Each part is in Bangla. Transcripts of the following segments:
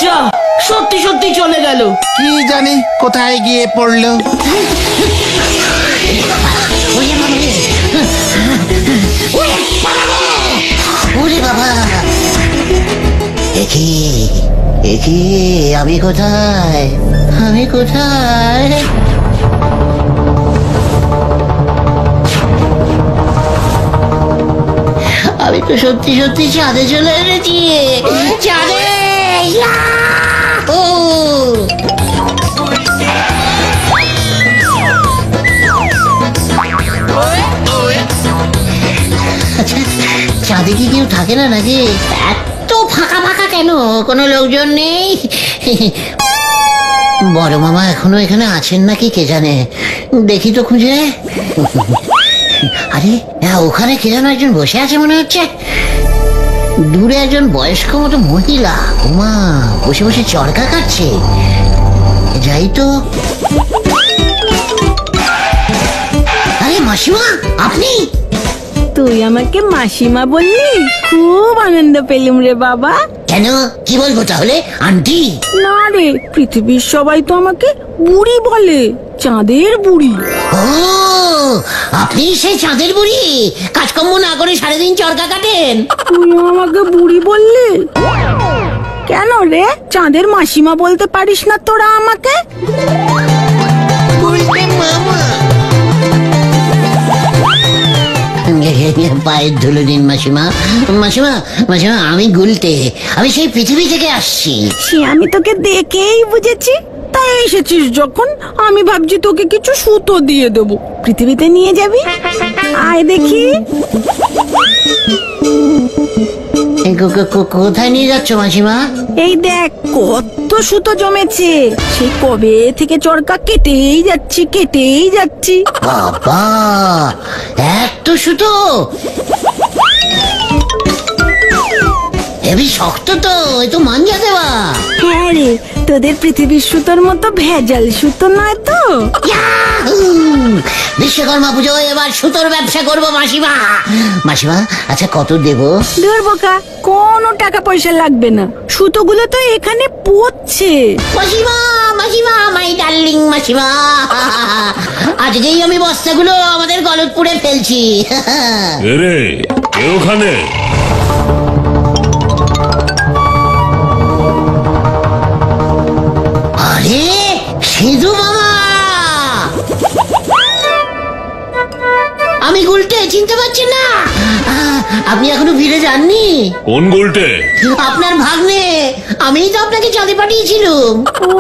যা, সত্যি সত্যি চলে গেল। কি জানি কোথায় গিয়ে পড়লো। ওরে বাবা, একি আমি কোথায়, আমি কোথায়? আমি তো সত্যি সত্যি চাঁদে চলে এসেছি। চাঁদে চাঁদে কি কেউ থাকে না নাকি? এত ফাঁকা ফাঁকা কেন? কোনো লোকজন নেই? বড় মামা এখনো এখানে আছেন নাকি কে জানে, দেখি তো খুঁজে। আরে ওখানে কে যেন একজন বসে আছে মনে হচ্ছে, দূরে একজন বয়স্ক মতো মহিলা, উমা বসে বসে চরকা কাটছে। যাই তো। আরে মাসিমা, আপনি? তুই আমাকে মাসিমা বললি, খুব আনন্দ পেলুম রে বাবা। কেন, কি বলবো তাহলে আন্টি? না রে, পৃথিবীর সবাই তো আমাকে বুড়ি বলে, চাঁদের বুড়ি। ও, আপনি সেই চাঁদের বুড়ি, কাজকর্ম না করে সারাদিন চরকা কাটেন? তুই আমাকে বুড়ি বললি কেন রে? চাঁদের মাসিমা বলতে পারিস না তোরা আমাকে? পায়ের ধুলো দিন মাসিমা। মাসিমা, মাসিমা আমি গুলতে, আমি সেই পৃথিবী থেকে আসছি। সে আমি তোকে দেখেই বুঝেছি। তাই এসেছিস যখন, আমি ভাবছি তোকে কিছু সুতো দিয়ে দেবো, পৃথিবীতে নিয়ে যাবি। আয় দেখি। কোথায় নিয়ে যাচ্ছ মাসিমা? এই দেখ কত সুতো জমেছে, সেই কবে থেকে চরকা কেটেই যাচ্ছি। বাবা, এত সুতো! হেবি শক্ত তো, এ তো মাঞ্জা দেওয়া। হ্যাঁ রে, তোদের পৃথিবীর সুতোর মতো ভেজাল সুতো নয় তো। বিশ্বকর্মা পুজো এবার সুতোর ব্যবসা করবো মাসিমা। মাসিমা, আচ্ছা কত দেব? দূর বোকা, কোনো টাকা পয়সা লাগবে না, সুতোগুলো তো এখানে পড়ছে। মাসিমা, মাসিমা, মাই ডার্লিং মাসিমা, আজকেই আমি বস্তাগুলো আমাদের গলতপুরে ফেলছি। রে ওখানে আরে সিধু মামা, আমি গুলটে, চিনতে পারছেন না? আপনি এখনো ফিরে যাননি? কোন গুলটে? আপনার ভাগ্নে, আমিই তো আপনাকে চাঁদে পাঠিয়েছিলাম।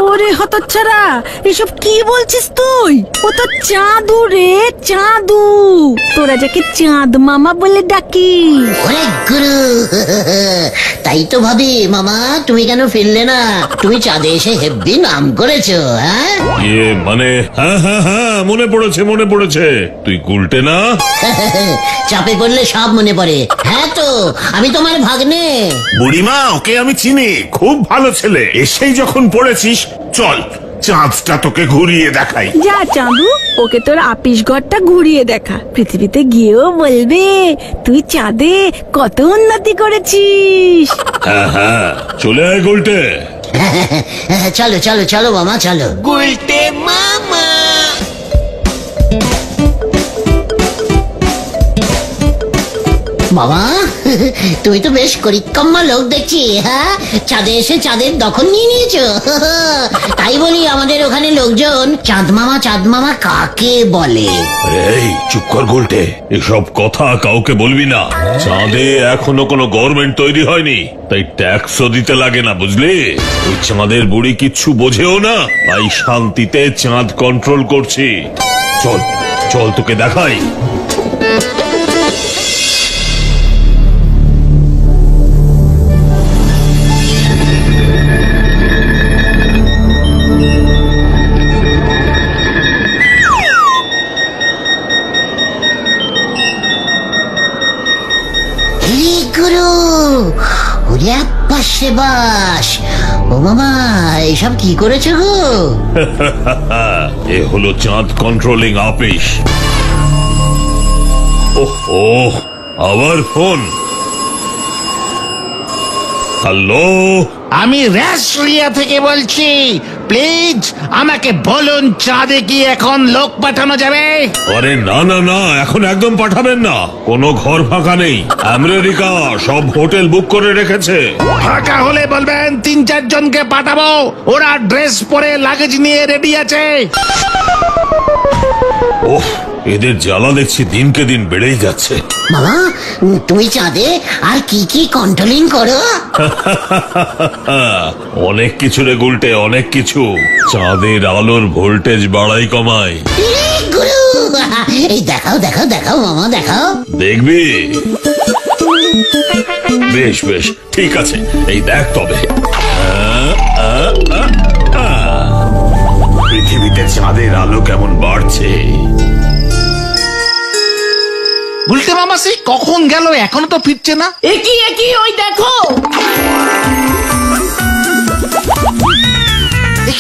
ওরে হতচ্ছাড়া, এসব কি বলছিস তুই? ও তো চাঁদু রে, চাঁদু। তোরা যাকে চাঁদ মামা বলে ডাকিস। ওরে গুরু, তাই তো ভাবি মামা তুমি কেন ফিরলে না? তুমি চাঁদে এসে হেব্বি নাম করেছো। হ্যাঁ মানে হ্যাঁ হ্যাঁ হ্যাঁ, মনে পড়েছে। তুই গুলটে না? চাপে পড়লে সব মনে পড়ে। হ্যাঁ তো, আমি তোমার ভাগ্নে। বুড়িমা, ওকে আমি চিনি, খুব ভালো ছেলে। এসেই যখন পড়েছিস, চল চাঁদটা তোকে ঘুরিয়ে দেখাই। যা চাঁদু, ওকে তোর আপিস ঘরটা ঘুরিয়ে দেখা, পৃথিবীতে গিয়েও বলবে তুই চাঁদে কত উন্নতি করেছিস। হ্যাঁ হ্যাঁ, চলে আয় গুলটে। চলো চলো চলো মামা, চলো। গুলটে মামা। বাবা, তুমি তো বেশ করিকম্মা লোক দেখছি। হ্যাঁ, চাঁদে এসে চাঁদের দখল নিয়ে নিয়েছো। তাই বলি আমাদের ওখানে লোকজন চাঁদ মামা কাকে বলে? এই চুপ কর গুলটে, এসব কথা কাউকে বলবি না। চাঁদে এখনো কোনো গভর্নমেন্ট তৈরি হয়নি, তাই ট্যাক্সও দিতে লাগে না, বুঝলি? ওই চাঁদের বুড়ি কিচ্ছু বোঝেও না, তাই শান্তিতে চাঁদ কন্ট্রোল করছি। চল চল, তোকে দেখাই। ও মামা, এইসব কি করেছো গো? এ হলো চাঁদ কন্ট্রোলিং অফিস। ওহ, আবার ফোন। হ্যালো, আমি রাশিয়া থেকে বলছি। প্লিজ আমাকে বলুন, চাঁদে কি এখন লোক পাঠানো যাবে? আরে না না না, এখন একদম পাঠাবেন না। কোনো ঘর ফাঁকা নেই। আমেরিকা সব হোটেল বুক করে রেখেছে। ফাঁকা হলে বলবেন 3-4 জনকে পাঠাবো, ওরা ড্রেস পরে লাগেজ নিয়ে রেডি আছে। ওহ, এদের জ্বালা দেখছি দিনকে দিন বেড়েই যাচ্ছে। মামা তুমি চাঁদে আর কি কি কন্ট্রোলিং করো? অনেক কিছু রে গুলটে, অনেক কিছু। চাঁদের আলোর ভোল্টেজ বাড়াই কমাই। ইরে গুরু, এই দেখাও দেখাও দেখাও মামা দেখাও। দেখবি? বেশ বেশ, ঠিক আছে, এই দেখ তবে। পৃথিবীতে চাঁদের আলো কেমন বাড়ছে। উল্টে মামা সেই কখন গেল, এখনো তো ফিরছে না। একই ওই দেখো।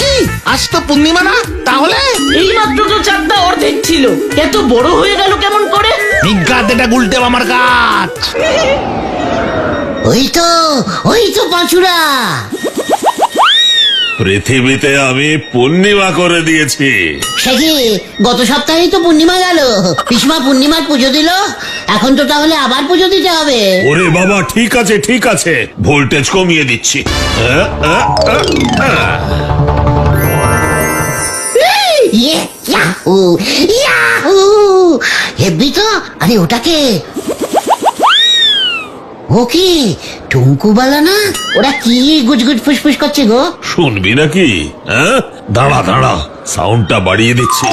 কি আজ তো পূর্ণিমা না? তাহলে এই মাত্র তো চাঁদটা অর্ধেক ছিল, এত বড় হয়ে গেল কেমন করে? বিজ্ঞাত এটা উল্টে মামার কাজ। ওই তো পাঁচুরা। পৃথিবীতে আমি পূর্ণিমা করে দিয়েছি। সে কি গত সপ্তাহেই তো পূর্ণিমা গেল, পিসমা পূর্ণিমার পুজো দিল, এখন তো তাহলে আবার পুজো দিতে হবে। ওরে বাবা, ঠিক আছে ঠিক আছে, ভোল্টেজ কমিয়ে দিচ্ছি। ইয়ে, ইয়াহু, ইয়াহু। হেব্বি তো। আরে ওটাকে, ও কি টুঙ্কুবালা না? ওরা কি গুজগুজ ফুসফুস করছে গো? শুনবি নাকি? দাঁড়া দাঁড়া, সাউন্ডটা বাড়িয়ে দিচ্ছি।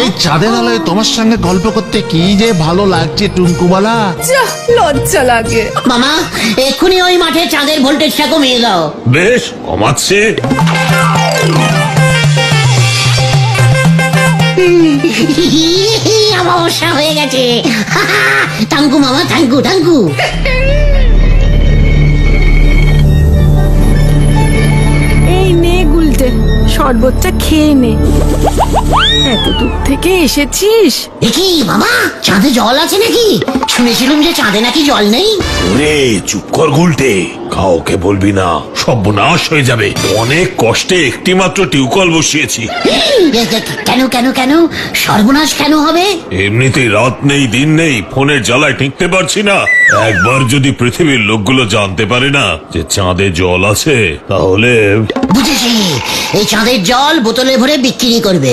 এই চাঁদের আলোয় তোমার সঙ্গে গল্প করতে কি যে ভালো লাগছে টুঙ্কুবালা। লজ্জা লাগে। মামা এক্ষুনি ওই মাঠে চাঁদের ভোল্টেজটা কমিয়ে দাও। বেশ, কমাচ্ছে। অমাবস্যা হয়ে গেছে। থ্যাংকু মামা, থ্যাংকু থ্যাংকু। এই নে গুলটে, শরবতটা খেয়ে নে। এত দূর থেকে এসেছিস। কি মামা, চাঁদে জল আছে নাকি? শুনেছিলাম যে চাঁদে নাকি জল নেই। ওরে চুপ কর গুলটে, কাউকে বলবি না, সর্বনাশ হয়ে যাবে। অনেক কষ্টে একটি মাত্র টিউবকল বসিয়েছি। কেন কেন কেন সর্বনাশ কেন হবে? এমনিতেই রাত নেই দিন নেই, ফোনের জ্বালায় টিকতে পারছি না। একবার যদি পৃথিবীর লোকগুলো জানতে পারে না যে চাঁদে জল আছে, তাহলে বুঝেছি, এই চাঁদের জল বোতলে ভরে বিক্রি করবে।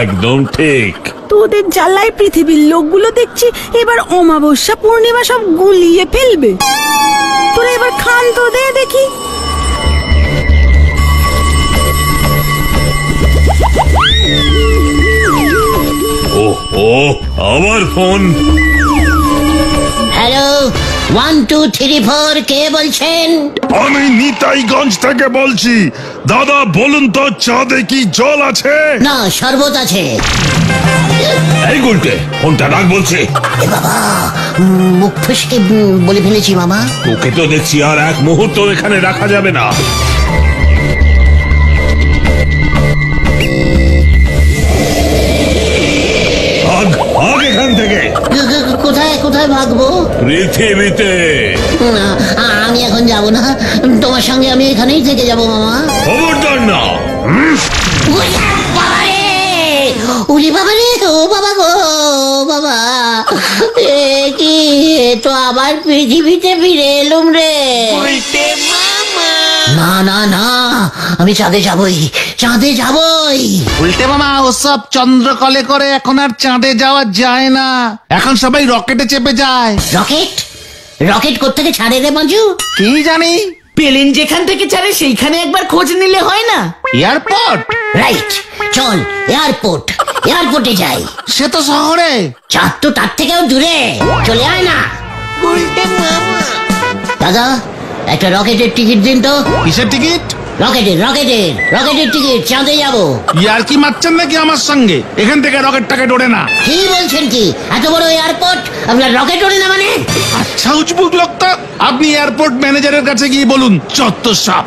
একদম ঠিক। তোদের জ্বালায় পৃথিবীর লোকগুলো দেখছি এবার অমাবস্যা পূর্ণিমা সব গুলিয়ে ফেলবে। তোরা এবার খান তো, দে দেখি। ও আবার ফোন। হ্যালো, 1 2 3 4, কে বলছেন? আমি নিতাইগঞ্জ থেকে বলছি। দাদা বলুন তো, চাঁদে কি জল আছে? না, শরবত আছে। এই গুলটে, ফোনটা রাখ বলছে। এ বাবা, মুখ ফসকে বলে ফেলেছি মামা। তোকে তো দেখছি আর এক মুহূর্ত এখানে রাখা যাবে না। এখান থেকে কোথায় কোথায় ভাগবো? পৃথিবীতে। না, আমি এখন যাব না, তোমার সঙ্গে আমি এখানেই থেকে যাব মামা। খবরদার না। উলি বাবা রে, ও বাবা গো বাবা, এ কি, তো আবার পৃথিবীতে ফিরে এলুম রে। না না না, আমি চাঁদে যাবই, চাঁদে যাবই। উল্টে মামা, ওসব চন্দ্রকলে করে এখন আর চাঁদে যাওয়া যায় না, এখন সবাই রকেটে চেপে যায়। রকেট? রকেট কোত্থেকে ছাড়ে রে মঞ্জু? কি জানি। প্লেন যেখান থেকে ছাড়ে সেইখানে একবার খোঁজ নিলে হয় না? এয়ারপোর্ট? রাইট, চল এয়ারপোর্ট, এয়ারপোর্টে যাই। সে তো শহরে। চাঁদ তো তার থেকেও দূরে, চলে আয় না। দাদা, একটা রকেটের টিকিট দিন তো। কিসের টিকিট? রকেটের রকেটের রকেটের টিকিট, চাঁদে যাবো। ইয়ার কি মারছেন নাকি আমার সঙ্গে? এখান থেকে রকেট টাকেট ওড়ে না। কি বলছেন কি, এত বড় এয়ারপোর্ট আপনার রকেট ওড়ে না মানে? আচ্ছা উজবুক লোক তো। আপনি এয়ারপোর্ট ম্যানেজারের কাছে গিয়ে বলুন, চত্বর সাপ।